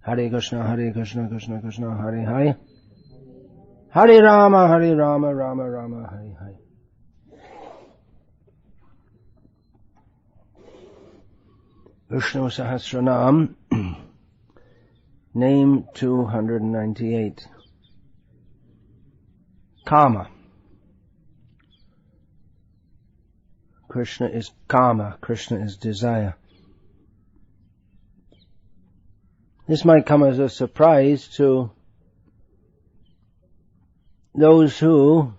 Hare Krishna, Krishna Krishna, Hare Hare. Hare Rama, Rama Rama, Hare Hare. Vishnu Sahasranama, name 298. Kamah. Krishna is Kamah, Krishna is desire. This might come as a surprise to those who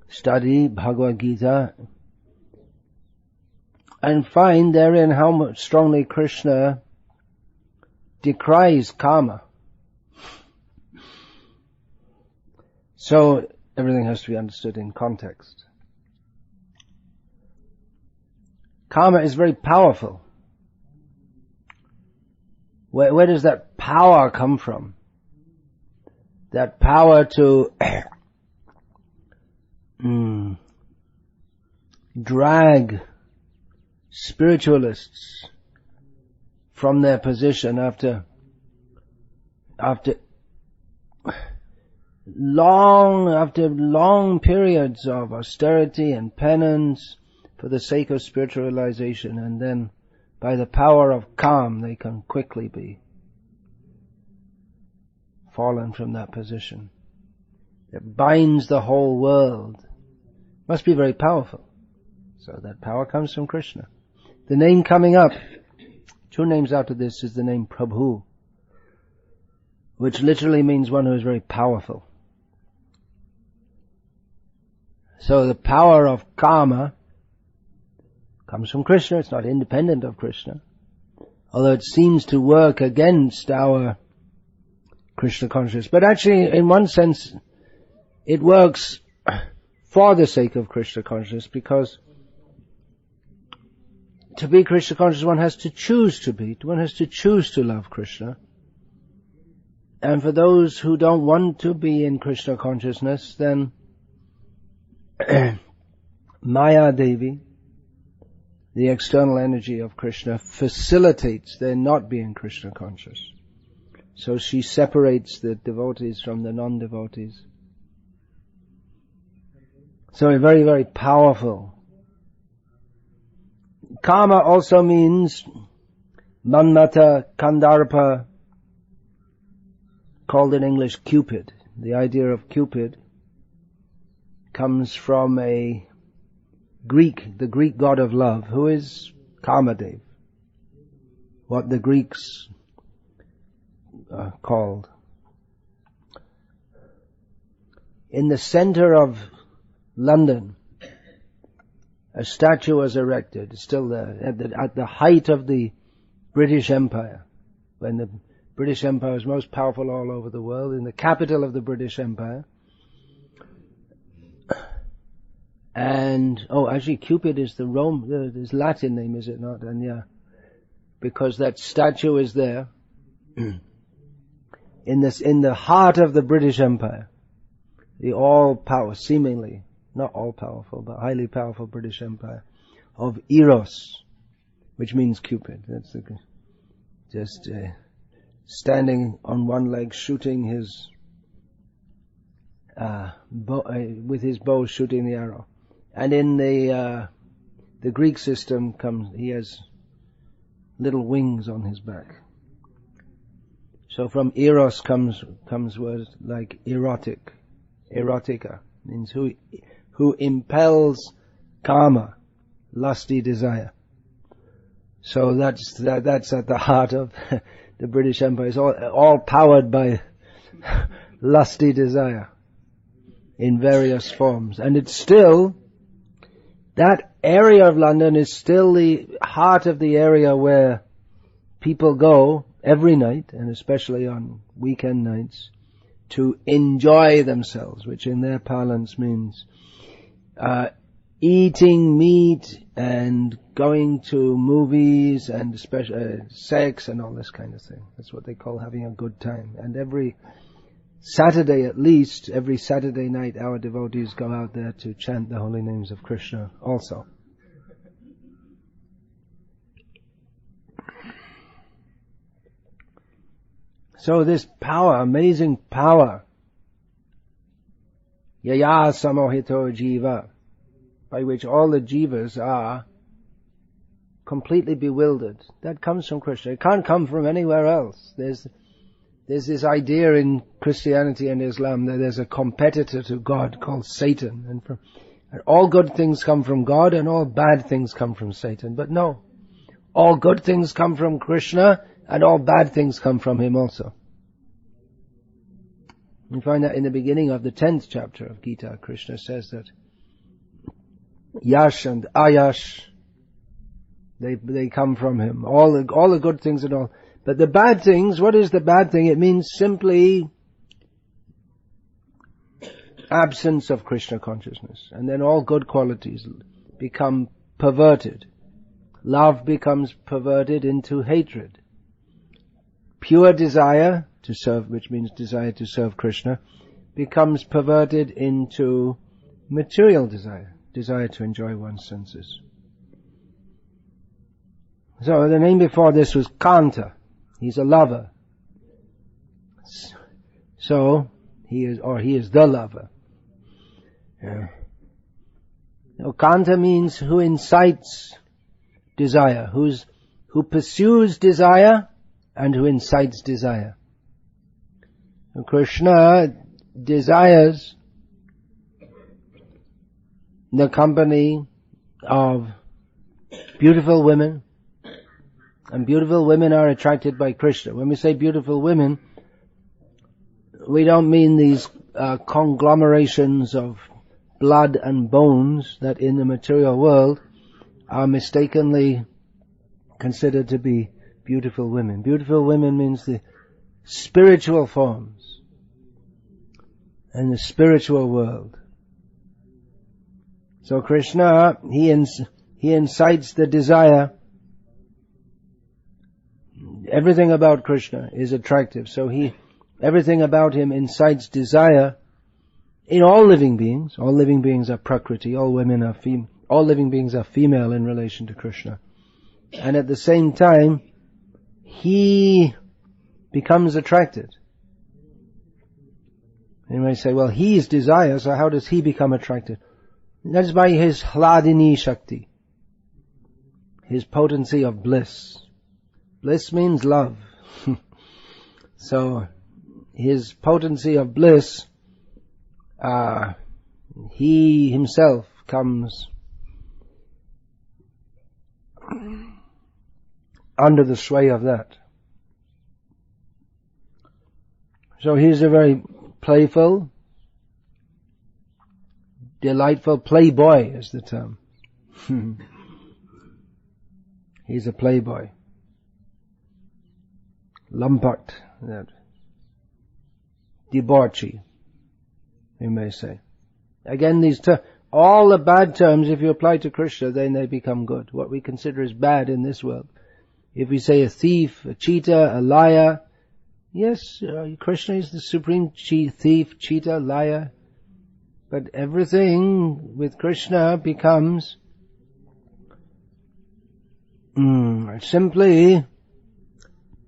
study Bhagavad Gita and find therein how much strongly Krishna decries Kamah. So everything has to be understood in context. Kamah is very powerful. Where does that power come from? That power to drag spiritualists from their position after long periods of austerity and penance for the sake of spiritualization, and then by the power of calm they can quickly be fallen from that position. It binds the whole world. Must be very powerful. So that power comes from Krishna. The name coming up, 2 names after this, is the name Prabhuh, which literally means one who is very powerful. So the power of Kamah comes from Krishna. It's not independent of Krishna, although it seems to work against our Krishna consciousness. But actually, in one sense, it works for the sake of Krishna consciousness, because to be Krishna conscious, one has to choose to be. One has to choose to love Krishna. And for those who don't want to be in Krishna consciousness, then Maya Devi, the external energy of Krishna, facilitates their not being Krishna conscious. So she separates the devotees from the non-devotees. So very, very powerful. Kamah also means Manmata, Kandarpa, called in English Cupid. The idea of Cupid comes from the Greek god of love, who is Kamadev, what the Greeks called. In the center of London, a statue was erected. It's still there, at the height of the British Empire, when the British Empire was most powerful all over the world, in the capital of the British Empire. And, actually Cupid is his Latin name, is it not? And yeah, because that statue is there, in the heart of the British Empire, the seemingly, not all powerful, but highly powerful British Empire of Eros, which means Cupid. That's just standing on one leg, shooting his with his bow, shooting the arrow. And in the Greek system he has little wings on his back. So from Eros comes words like erotic, erotica, means who impels Kamah, lusty desire. So that's at the heart of the British Empire. It's all powered by lusty desire in various forms. And it's still, that area of London is still the heart of the area where people go every night, and especially on weekend nights, to enjoy themselves, which in their parlance means eating meat and going to movies and sex and all this kind of thing. That's what they call having a good time. And every Saturday, at least, every Saturday night, our devotees go out there to chant the holy names of Krishna also. So this power, amazing power, yaya samohito jiva, by which all the jivas are completely bewildered, that comes from Krishna. It can't come from anywhere else. There's this idea in Christianity and Islam that there's a competitor to God called Satan, and all good things come from God and all bad things come from Satan. But no, all good things come from Krishna and all bad things come from him also. You find that in the beginning of the 10th chapter of Gita, Krishna says that Yash and Ayash, they come from him. All the good things and all. But the bad things, what is the bad thing? It means simply absence of Krishna consciousness. And then all good qualities become perverted. Love becomes perverted into hatred. Pure desire to serve, which means desire to serve Krishna, becomes perverted into material desire, desire to enjoy one's senses. So the name before this was Kanta. He's a lover. So he is the lover. Yeah. Now, Kanta means who incites desire, who pursues desire and who incites desire. And Krishna desires the company of beautiful women, and beautiful women are attracted by Krishna. When we say beautiful women, we don't mean these conglomerations of blood and bones that in the material world are mistakenly considered to be beautiful women. Beautiful women means the spiritual forms and the spiritual world. So Krishna, he incites the desire. Everything about Krishna is attractive. So everything about him incites desire in all living beings. All living beings are Prakriti. All living beings are female in relation to Krishna. And at the same time, he becomes attracted. You may say, well, he is desire, so how does he become attracted? That is by his hladini shakti, his potency of bliss. Bliss means love. So his potency of bliss, he himself comes under the sway of that. So he's a very playful, delightful playboy is the term. He's a playboy. Lampat, that debauchee, you may say. Again, these all the bad terms, if you apply to Krishna, then they become good. What we consider as bad in this world. If we say a thief, a cheater, a liar, yes, Krishna is the supreme thief, cheater, liar. But everything with Krishna becomes simply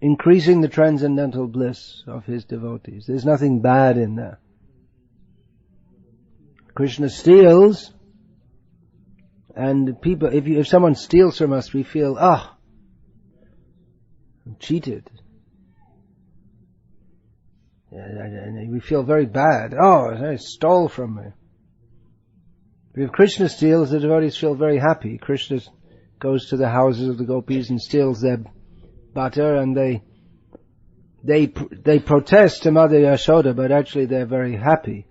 increasing the transcendental bliss of his devotees. There's nothing bad in there. Krishna steals, and people, if someone steals from us, we feel, I'm cheated. And we feel very bad. They stole from me. But if Krishna steals, the devotees feel very happy. Krishna goes to the houses of the gopis and steals their butter, and they protest to Mother Yashoda, but actually they're very happy.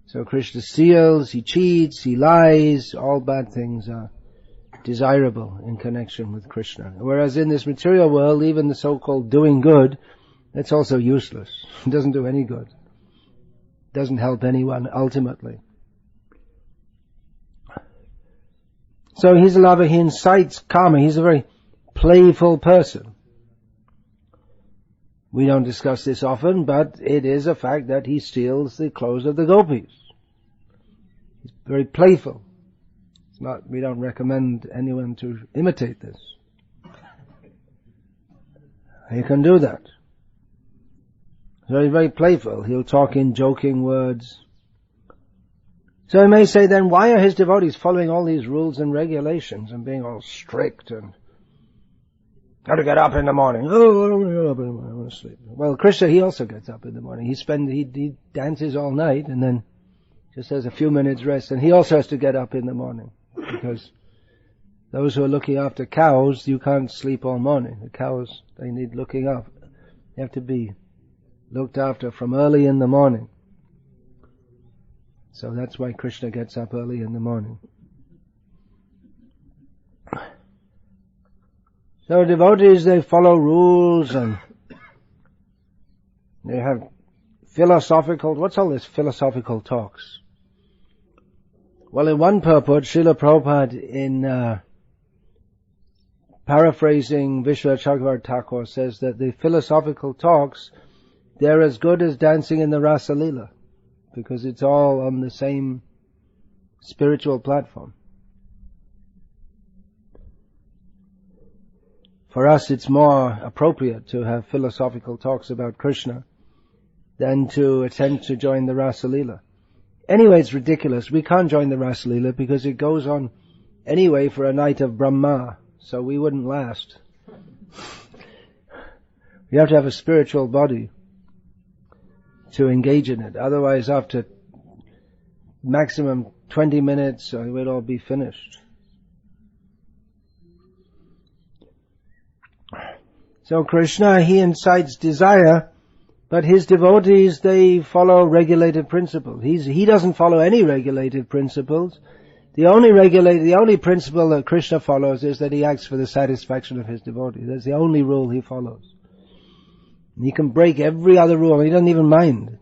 So Krishna steals, he cheats, he lies, all bad things are desirable in connection with Krishna. Whereas in this material world, even the so-called doing good, that's also useless. It doesn't do any good. It doesn't help anyone ultimately. So he's a lover, he incites Kamah, he's a very playful person. We don't discuss this often, but it is a fact that he steals the clothes of the gopis. He's very playful. We don't recommend anyone to imitate this. He can do that. So he's very playful. He'll talk in joking words. So I may say then, why are his devotees following all these rules and regulations and being all strict and got to get up in the morning? Oh, I don't want to get up in the morning. I want to sleep. Well, Krishna, he also gets up in the morning. He dances all night and then just has a few minutes rest, and he also has to get up in the morning, because those who are looking after cows, you can't sleep all morning. The cows, they need looking after. They have to be looked after from early in the morning. So that's why Krishna gets up early in the morning. So devotees, they follow rules and they have what's all this philosophical talks? Well, in one purport, Srila Prabhupada, in paraphrasing Vishnu Chakravarti Thakur, says that the philosophical talks, they're as good as dancing in the Rasa Leela, because it's all on the same spiritual platform. For us, it's more appropriate to have philosophical talks about Krishna than to attempt to join the Rasa Leela. Anyway, it's ridiculous. We can't join the Rasa Leela because it goes on anyway for a night of Brahma, so we wouldn't last. We have to have a spiritual body to engage in it. Otherwise, after maximum 20 minutes, we'd all be finished. So Krishna, he incites desire, but his devotees, they follow regulated principles. He doesn't follow any regulated principles. The only principle that Krishna follows is that he acts for the satisfaction of his devotees. That's the only rule he follows. He can break every other rule, he doesn't even mind.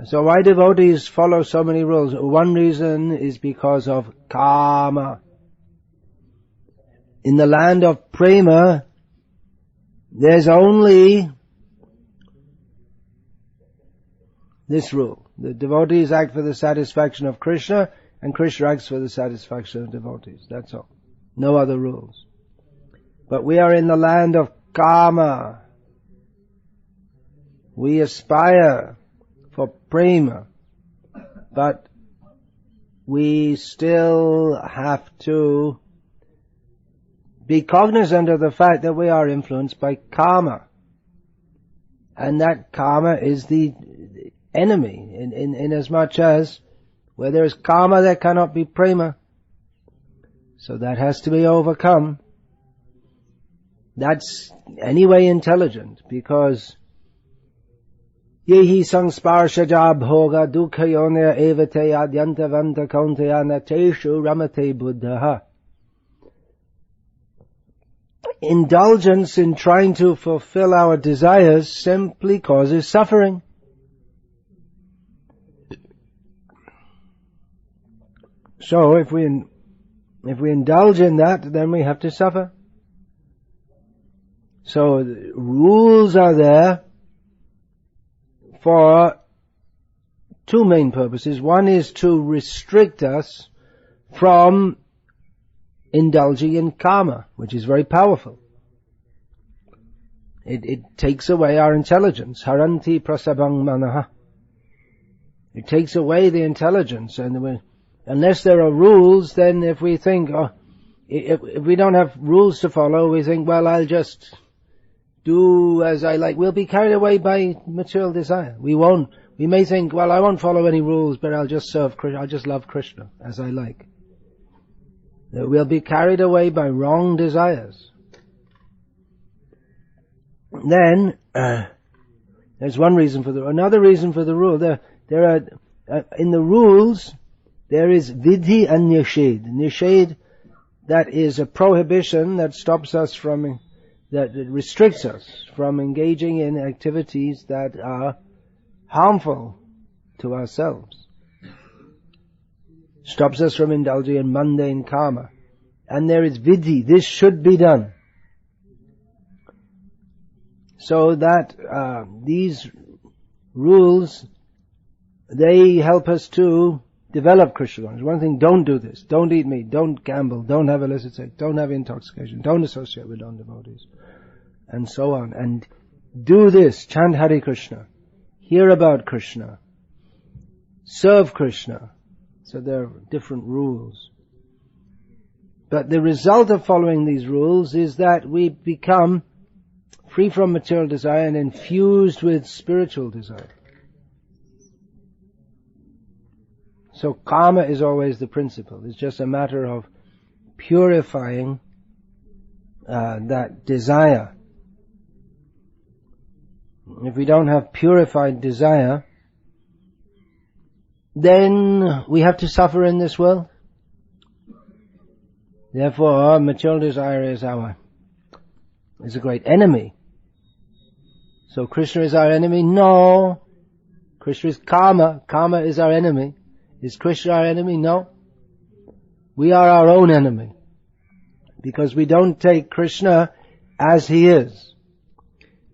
So why devotees follow so many rules? One reason is because of Kamah. In the land of Prema, there's only this rule. The devotees act for the satisfaction of Krishna, and Krishna acts for the satisfaction of devotees. That's all. No other rules. But we are in the land of Kamah. We aspire for Prema, but we still have to be cognizant of the fact that we are influenced by Kamah. And that Kamah is the enemy, in as much as where there is Kamah there cannot be Prema. So that has to be overcome. That's anyway intelligent, because yehi sangsparshaja bhoga dukkhayonya evate adyantavanta kaunteya nateshu ramate buddhaha. Indulgence in trying to fulfill our desires simply causes suffering. So if we indulge in that, then we have to suffer. So rules are there for two main purposes. One is to restrict us from indulging in Kamah, which is very powerful. It takes away our intelligence. Haranti prasabang manaha. It takes away the intelligence, and unless there are rules, then if we think, if we don't have rules to follow, we think, well, I'll just do as I like. We'll be carried away by material desire. We may think, well, I won't follow any rules, but I'll just serve Krishna. I'll just love Krishna as I like. We'll be carried away by wrong desires. Then, there's one reason for another reason for the rule. There are, in the rules, there is vidhi and nished. Nished, that is a prohibition that stops us from, that restricts us from engaging in activities that are harmful to ourselves. Stops us from indulging in mundane karma. And there is vidhi, this should be done. So that these rules, they help us to develop Krishna consciousness. One thing, don't do this, don't eat meat, don't gamble, don't have illicit sex, don't have intoxication, don't associate with non-devotees, and so on. And do this, chant Hare Krishna, hear about Krishna, serve Krishna. So there are different rules. But the result of following these rules is that we become free from material desire and infused with spiritual desire. So karma is always the principle. It's just a matter of purifying that desire. If we don't have purified desire, then we have to suffer in this world. Therefore, material desire is a great enemy. So Krishna is our enemy? No. Krishna is karma. Karma is our enemy. Is Krishna our enemy? No. We are our own enemy. Because we don't take Krishna as he is.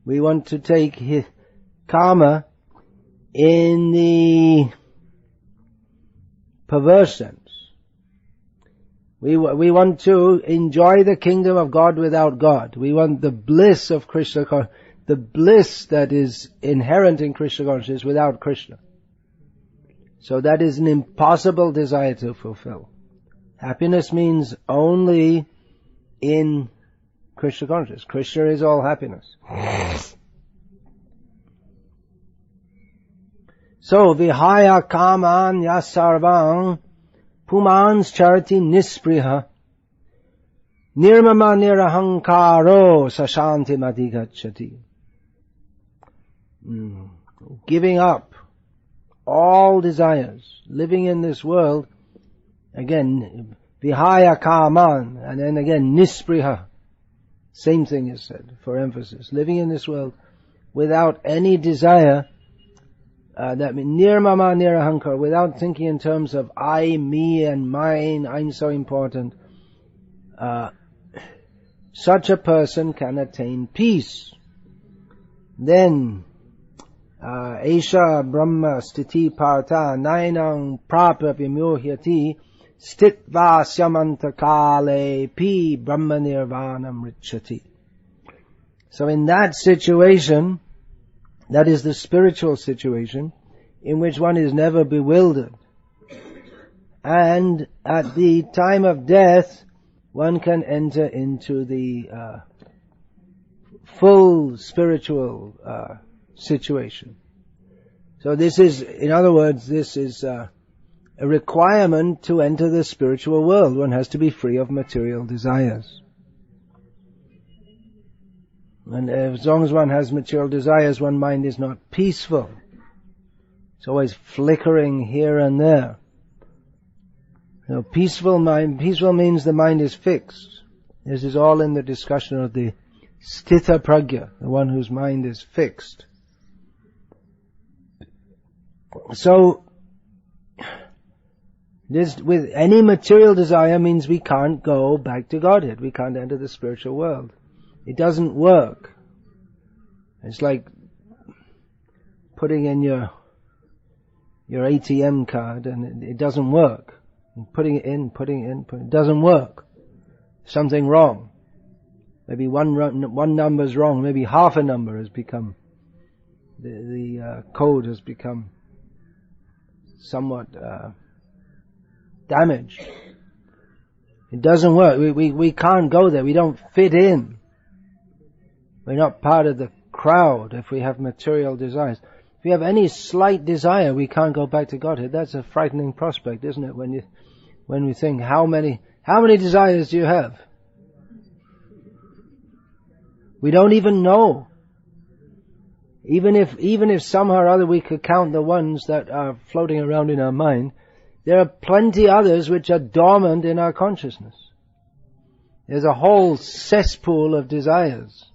We want to take his karma in the perverse sense. We want to enjoy the kingdom of God without God. We want the bliss of Krishna, the bliss that is inherent in Krishna consciousness without Krishna. So that is an impossible desire to fulfill. Happiness means only in Krishna consciousness. Krishna is all happiness. So, vihaya kaman yasarvang pumans chariti nispriha nirmama nirahankaro sashanti madhigacchati. Giving up all desires, living in this world, again, vihaya kaman, and then again, nispriha. Same thing is said, for emphasis. Living in this world without any desire, that means nirmama nirahankar, without thinking in terms of I, me, and mine, I'm so important. Such a person can attain peace. Then, Esha Brahma Stiti Partha Nainang Prapa Vimyohyati Stitva Syamanta Kale Pi Brahma Nirvanam Richati. So in that situation, that is the spiritual situation in which one is never bewildered. And at the time of death, one can enter into the full spiritual situation. So this is, in other words, this is a requirement to enter the spiritual world. One has to be free of material desires. And as long as one has material desires, one's mind is not peaceful. It's always flickering here and there. Peaceful means the mind is fixed. This is all in the discussion of the sthita pragya, the one whose mind is fixed. So, this, with any material desire, means we can't go back to Godhead. We can't enter the spiritual world. It doesn't work. It's like putting in your ATM card and it doesn't work. Putting it in, it doesn't work. Something wrong. Maybe one number's wrong. Maybe half a number has become, the code has become somewhat damaged. It doesn't work. We can't go there. We don't fit in. We're not part of the crowd if we have material desires. If we have any slight desire, we can't go back to Godhead. That's a frightening prospect, isn't it? When we think, how many desires do you have? We don't even know. Even if somehow or other we could count the ones that are floating around in our mind, there are plenty others which are dormant in our consciousness. There's a whole cesspool of desires.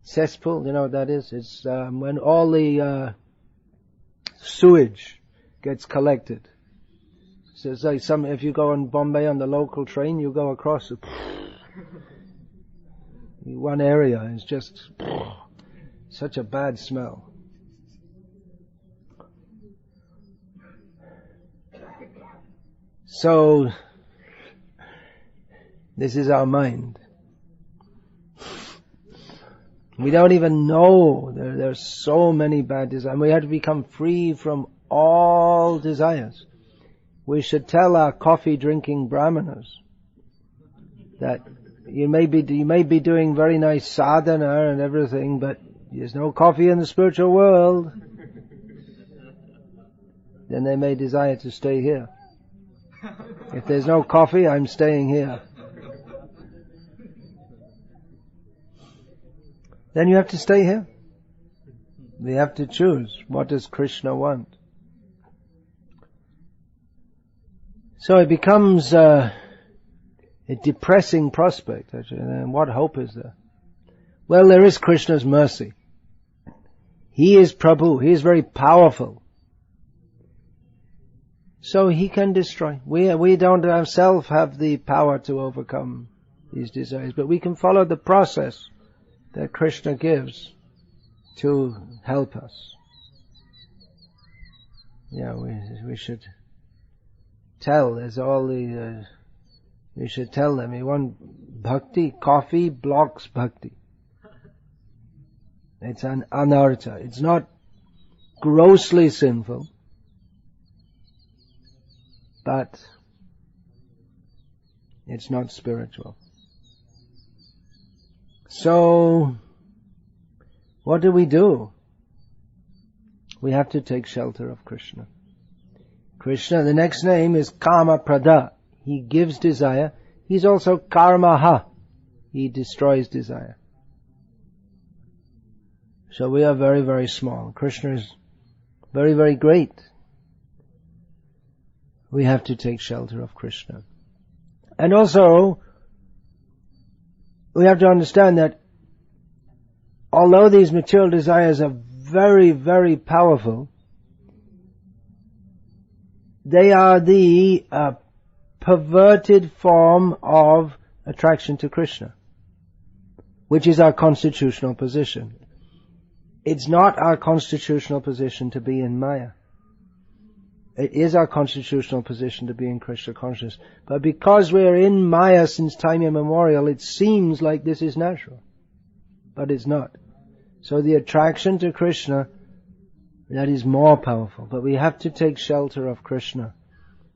Cesspool, you know what that is? It's when all the sewage gets collected. So it's like if you go in Bombay on the local train, you go across one area, is just such a bad smell. So, this is our mind. We don't even know there are so many bad desires. We have to become free from all desires. We should tell our coffee-drinking brahmanas that you may be doing very nice sadhana and everything, but there's no coffee in the spiritual world. Then they may desire to stay here. If there's no coffee, I'm staying here. Then you have to stay here. We have to choose. What does Krishna want? So it becomes a depressing prospect, actually. And what hope is there? Well, there is Krishna's mercy. He is Prabhu. He is very powerful. So he can destroy. We don't ourselves have the power to overcome these desires, but we can follow the process that Krishna gives to help us. Yeah, we should tell. There's all the. We should tell them. You want bhakti? Coffee blocks bhakti. It's an anartha. It's not grossly sinful, but it's not spiritual. So, what do? We have to take shelter of Krishna. Krishna, the next name is Kamapradah. He gives desire. He's also Karmaha. He destroys desire. So we are very, very small. Krishna is very, very great. We have to take shelter of Krishna. And also, we have to understand that although these material desires are very, very powerful, they are the perverted form of attraction to Krishna, which is our constitutional position. It's not our constitutional position to be in Maya. It is our constitutional position to be in Krishna consciousness. But because we're in Maya since time immemorial, it seems like this is natural. But it's not. So the attraction to Krishna, that is more powerful. But we have to take shelter of Krishna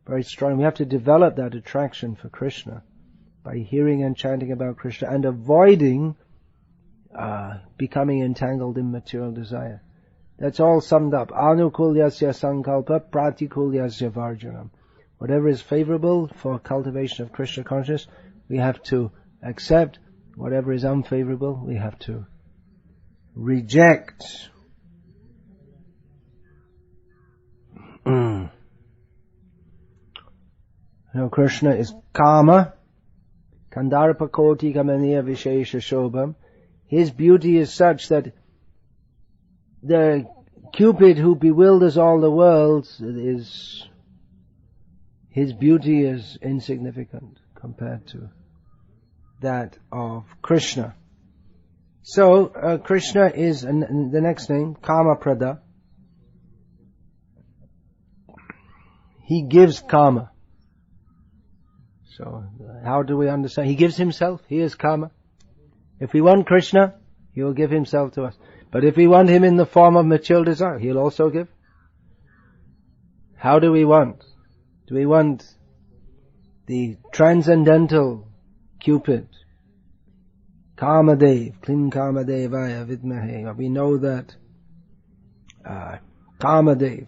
very strong. We have to develop that attraction for Krishna by hearing and chanting about Krishna and avoiding becoming entangled in material desire. That's all summed up. Anukulyasya sankalpa pratikulyasya varjanam. Whatever is favorable for cultivation of Krishna consciousness, we have to accept. Whatever is unfavorable, we have to reject. Now Krishna is Kama, Kandarpa Koti Kamaniya Vishesha Shobham. His beauty is such that the Cupid who bewilders all the world his beauty is insignificant compared to that of Krishna. So Krishna is the next name, Kamapradah. He gives Kama. So how do we understand? He gives himself. He is Kama. If we want Krishna, he will give himself to us. But if we want him in the form of material desire, he'll also give. How do we want? Do we want the transcendental Cupid? Kamadev, Klim Kamadevaya Vidmahe. We know that Kamadev,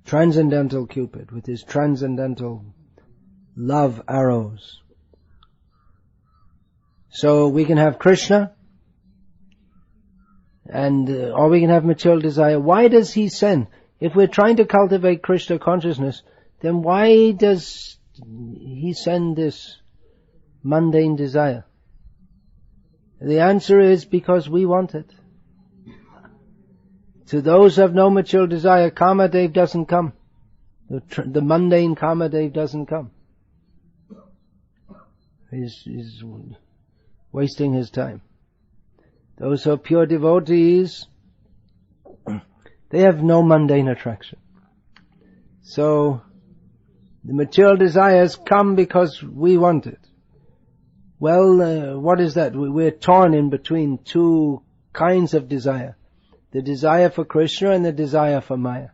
transcendental Cupid, with his transcendental love arrows. So we can have Krishna, or we can have material desire. Why does he send? If we're trying to cultivate Krishna consciousness, then why does he send this mundane desire? The answer is because we want it. To those who have no material desire, Kamadev doesn't come. The mundane Kamadev doesn't come. He's wasting his time. Those who are pure devotees, they have no mundane attraction. So, The material desires come because we want it. Well, what is that? We're torn in between two kinds of desire. The desire for Krishna and the desire for Maya.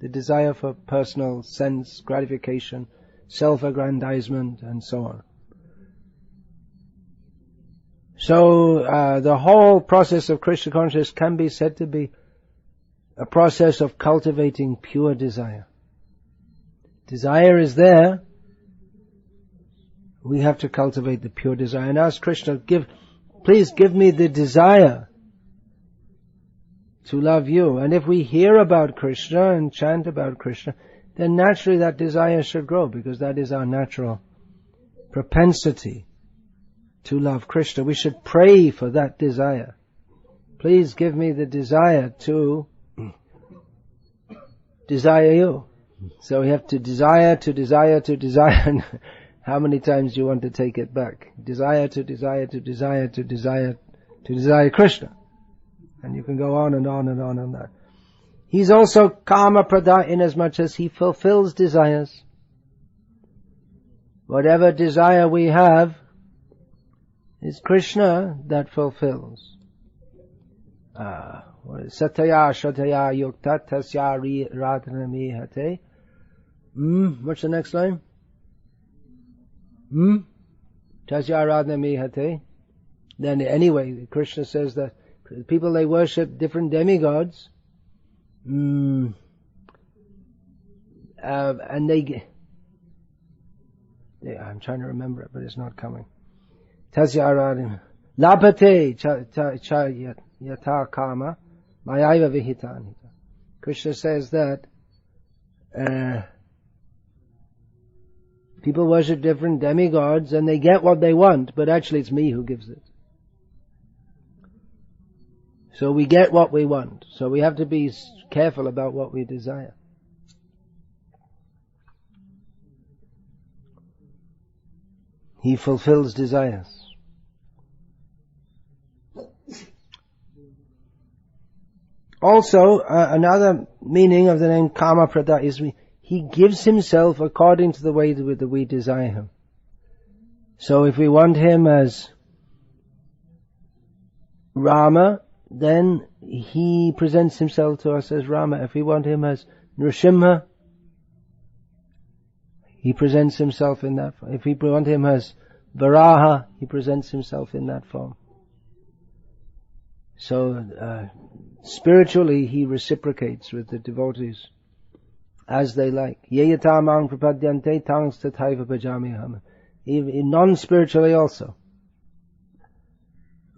The desire for personal sense gratification, self-aggrandizement, and so on. So the whole process of Krishna consciousness can be said to be a process of cultivating pure desire. Desire is there. We have to cultivate the pure desire and ask Krishna, please give me the desire to love you. And if we hear about Krishna and chant about Krishna, then naturally that desire should grow, because that is our natural propensity to love Krishna. We should pray for that desire. Please give me the desire to desire you. So we have to desire to desire to desire. How many times do you want to take it back? Desire to desire to desire to desire to desire Krishna. And you can go on and on and on and that. He's also Kamapradah inasmuch as he fulfills desires. Whatever desire we have is Krishna that fulfills. Sataya Shataya Yukta Tasya Radhanami Hate. What's the next line? Tasya Radhanami Hate. Then anyway, Krishna says that people, they worship different demigods, and I'm trying to remember it, but it's not coming. Tasya Radhanami Lapate Yata Kamah Mayaiva Vihitan. Krishna says that people worship different demigods and they get what they want, but actually it's me who gives it. So we get what we want. So we have to be careful about what we desire. He fulfills desires. Also, another meaning of the name Kamapradah is he gives himself according to the way that we desire him. So if we want him as Rama, then he presents himself to us as Rama. If we want him as Nrsimha, he presents himself in that form. If we want him as Varaha, he presents himself in that form. So spiritually he reciprocates with the devotees as they like. Yeyatamang prapadyante tangs tathaiva bhajamiham. Even non-spiritually also,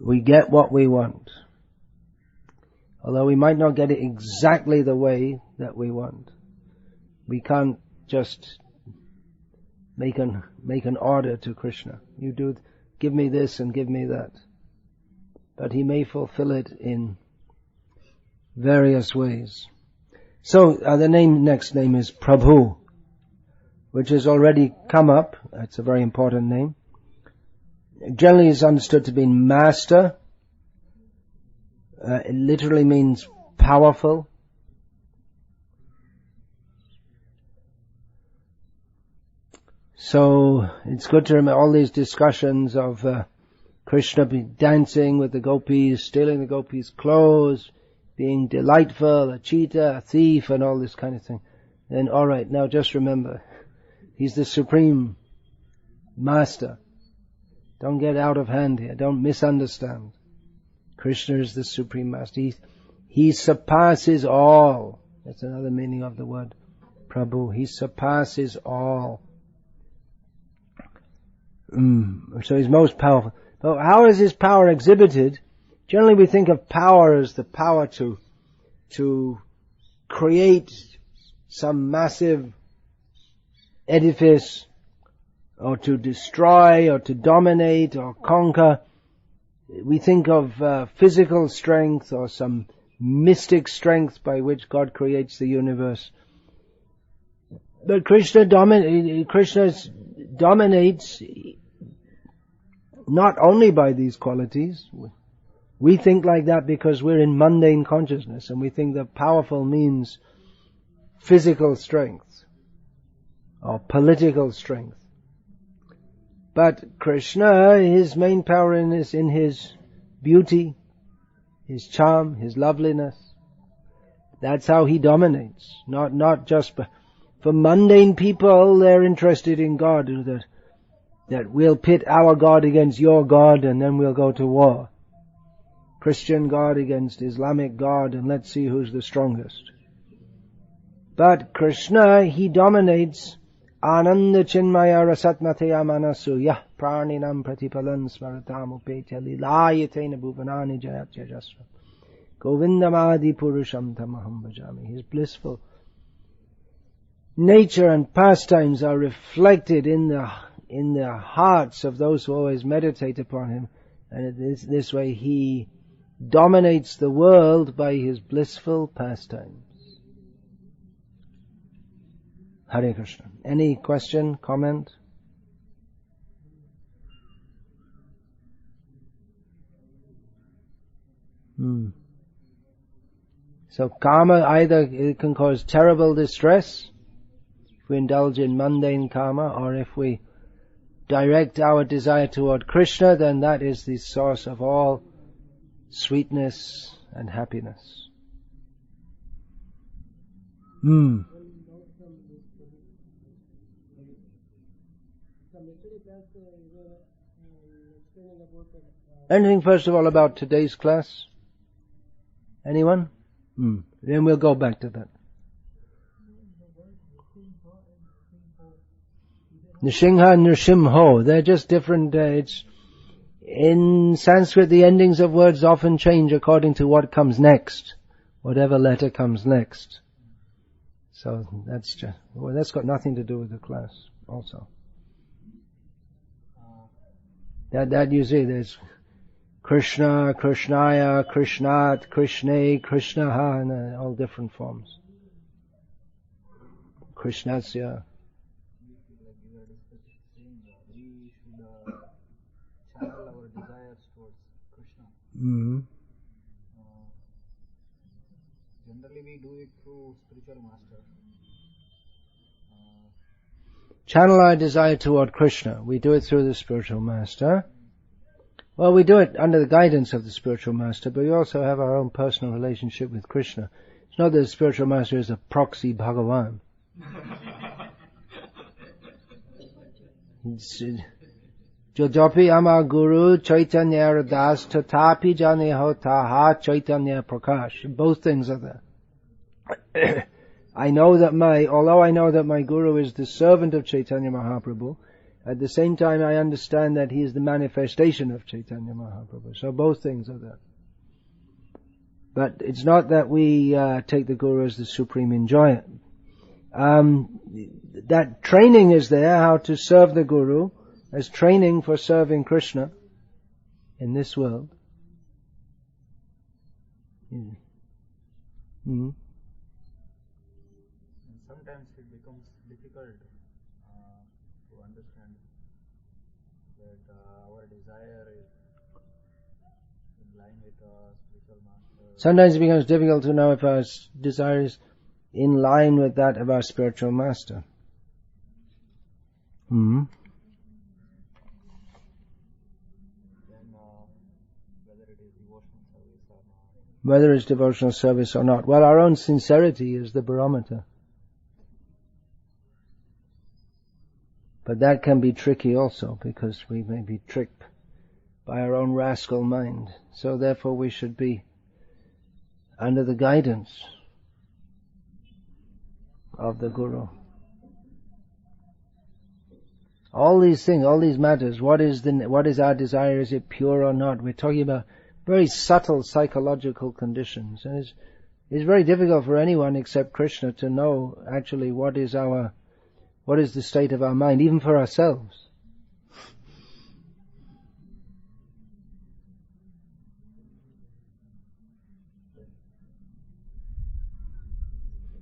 we get what we want. Although we might not get it exactly the way that we want. We can't just make an order to Krishna. You give me this and give me that. But he may fulfill it in various ways. So the next name is Prabhuh, which has already come up. It's a very important name. Generally is understood to mean master. It literally means powerful. So it's good to remember all these discussions of Krishna dancing with the gopis, stealing the gopis' clothes, being delightful, a cheater, a thief, and all this kind of thing. Then alright, now just remember, he's the supreme master. Don't get out of hand here, don't misunderstand. Krishna is the supreme master. He surpasses all. That's another meaning of the word Prabhu. He surpasses all. So he's most powerful. But how is his power exhibited? Generally we think of power as the power to create some massive edifice, or to destroy, or to dominate, or conquer. We think of physical strength, or some mystic strength by which God creates the universe. But Krishna dominates not only by these qualities. We think like that because we're in mundane consciousness, and we think that powerful means physical strength, or political strength. But Krishna, his main power is in his beauty, his charm, his loveliness. That's how he dominates. Not just for mundane people, they're interested in God, that we'll pit our God against your God and then we'll go to war. Christian God against Islamic God, and let's see who's the strongest. But Krishna, he dominates. Ananda chinmaya rasatmataya manasu yah praninam pratipalan smaratam upetya lilayatena bhuvanani jayatya jasra govindamadi purusham tamaham bhajami. His blissful nature and pastimes are reflected in the hearts of those who always meditate upon him, and this way he dominates the world by his blissful pastimes. Hare Krishna. Any question, comment? So karma, either it can cause terrible distress if we indulge in mundane karma, or if we direct our desire toward Krishna, then that is the source of all sweetness and happiness. Anything first of all about today's class? Anyone? Then we'll go back to that. Nrsimha and Nrsimho, they're just different. In Sanskrit, the endings of words often change according to what comes next, whatever letter comes next. So that's got nothing to do with the class also. That you see, there's Krishna, Krishnaya, Krishnat, Krishne, Krishnaha, and all different forms. Krishnasya. Channel our desires towards Krishna. Generally we do it through spiritual master. Channel our desire toward Krishna. We do it through the spiritual master. Well, we do it under the guidance of the spiritual master, but we also have our own personal relationship with Krishna. It's not that the spiritual master is a proxy Bhagavan. Jojopi ama guru Chaitanya das tatapi jane hotaha Chaitanya prakash. Both things are there. Although I know that my guru is the servant of Chaitanya Mahaprabhu, at the same time I understand that he is the manifestation of Chaitanya Mahaprabhu. So both things are there. But it's not that we take the guru as the supreme enjoyer. That training is there, how to serve the guru, as training for serving Krishna in this world. And sometimes it becomes difficult to understand that our desire is in line with spiritual master. Sometimes it becomes difficult to know if our desire is in line with that of our spiritual master. Whether it's devotional service or not. Well, our own sincerity is the barometer. But that can be tricky also, because we may be tricked by our own rascal mind. So therefore we should be under the guidance of the Guru. All these things, all these matters, what is our desire, is it pure or not? We're talking about very subtle psychological conditions, and it's very difficult for anyone except Krishna to know actually what is the state of our mind, even for ourselves.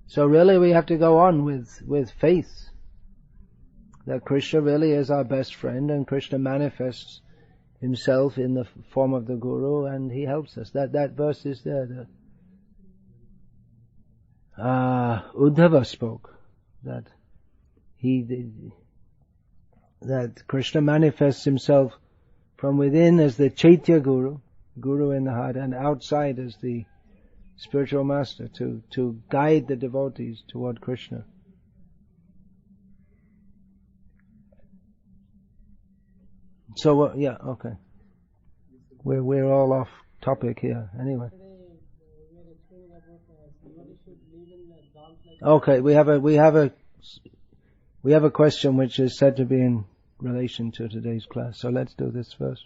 So really we have to go on with faith that Krishna really is our best friend, and Krishna manifests himself in the form of the Guru, and he helps us. That verse is there that Uddhava spoke, that that Krishna manifests himself from within as the Chaitya Guru, Guru in the heart, and outside as the spiritual master to guide the devotees toward Krishna. So yeah, okay. We're all off topic here. Anyway. Okay, we have a question which is said to be in relation to today's class. So let's do this first.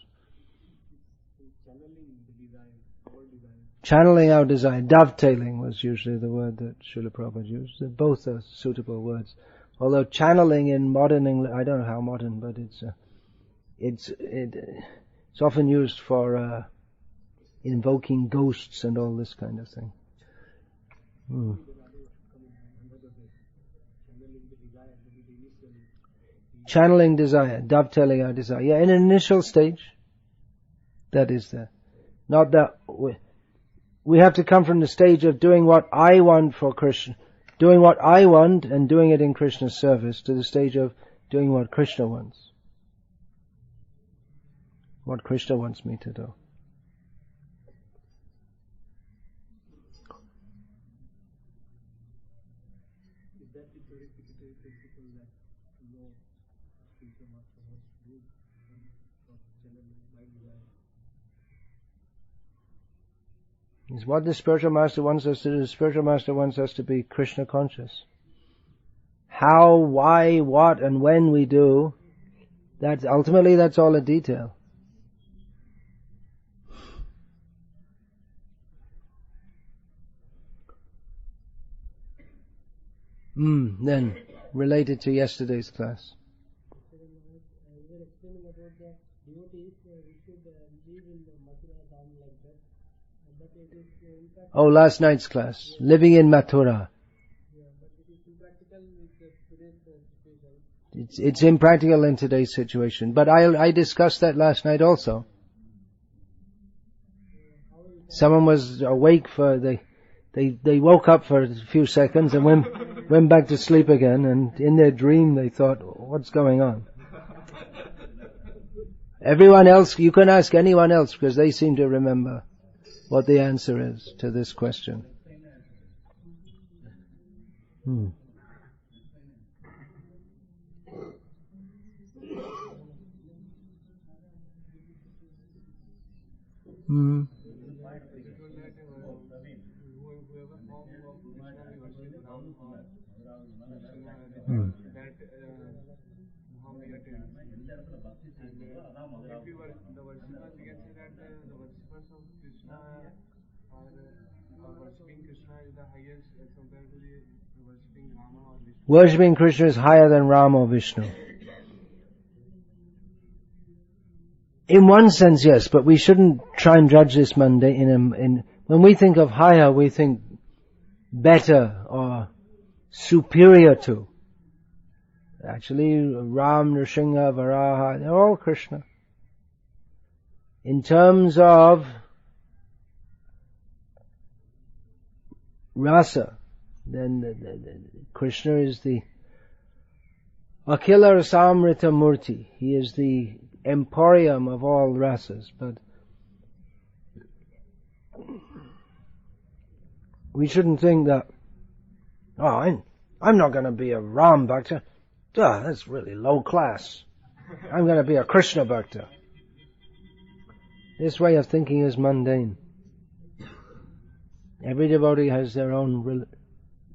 Channeling our desire. Dovetailing was usually the word that Srila Prabhupada used. Both are suitable words. Although channeling in modern English, I don't know how modern, but it's often used for invoking ghosts and all this kind of thing. Channeling desire, dovetailing our desire. Yeah, in an initial stage, that is there. Not that we have to come from the stage of doing what I want for Krishna, doing what I want and doing it in Krishna's service, to the stage of doing what Krishna wants. What Krishna wants me to do. Is that the purificatory principle that to know spiritual master wants to do from channeling my desire? Is what the spiritual master wants us to do. The spiritual master wants us to be Krishna conscious. How, why, what, and when we do, that's all a detail. Then, related to yesterday's class. Oh, last night's class. Living in Mathura. It's impractical in today's situation. But I discussed that last night also. Someone was awake they woke up for a few seconds and went back to sleep again, and in their dream they thought, what's going on? Everyone else, you can ask anyone else because they seem to remember what the answer is to this question. Worshipping Krishna is higher than Rama or Vishnu. In one sense, yes, but we shouldn't try and judge this mundane. When we think of higher, we think better or superior to. Actually, Ram, Nrsimha, Varaha, they're all Krishna. In terms of rasa, then Krishna is the Akhila Rasamrita Murti. He is the emporium of all rasas, but we shouldn't think that, I'm not going to be a Ram Bhakta. That's really low class. I'm going to be a Krishna Bhakta. This way of thinking is mundane. Every devotee has their own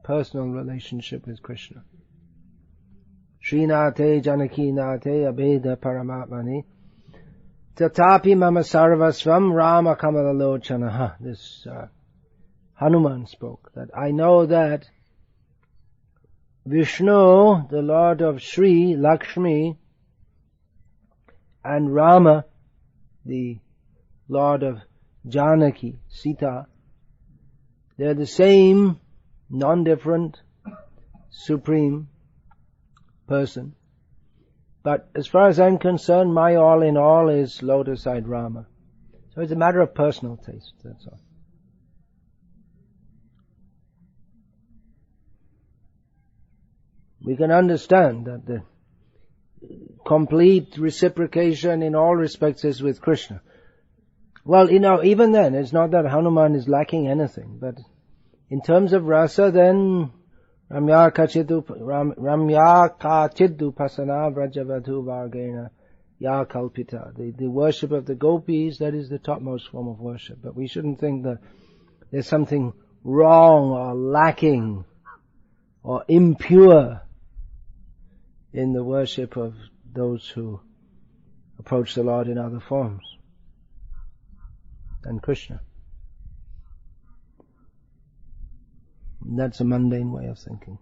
personal relationship with Krishna. Srinate Janaki Nate Abheda Paramatmani Tatapi Mama Sarvasvam Rama Kamalalochanaha. This Hanuman spoke that I know that Vishnu, the Lord of Sri Lakshmi, and Rama, the Lord of Janaki, Sita, they're the same, non-different, supreme person. But as far as I'm concerned, my all in all is lotus-eyed Rama. So it's a matter of personal taste, that's all. we can understand that the complete reciprocation in all respects is with Krishna. Well, even then, it's not that Hanuman is lacking anything, but in terms of rasa, then Ramya kachidu pasana vrajavadhu vargena ya kalpita. The worship of the gopis, that is the topmost form of worship. But we shouldn't think that there's something wrong or lacking or impure in the worship of those who approach the Lord in other forms than Krishna. And that's a mundane way of thinking.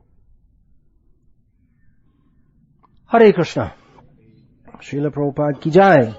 Hare Krishna. Srila Prabhupada ki jai.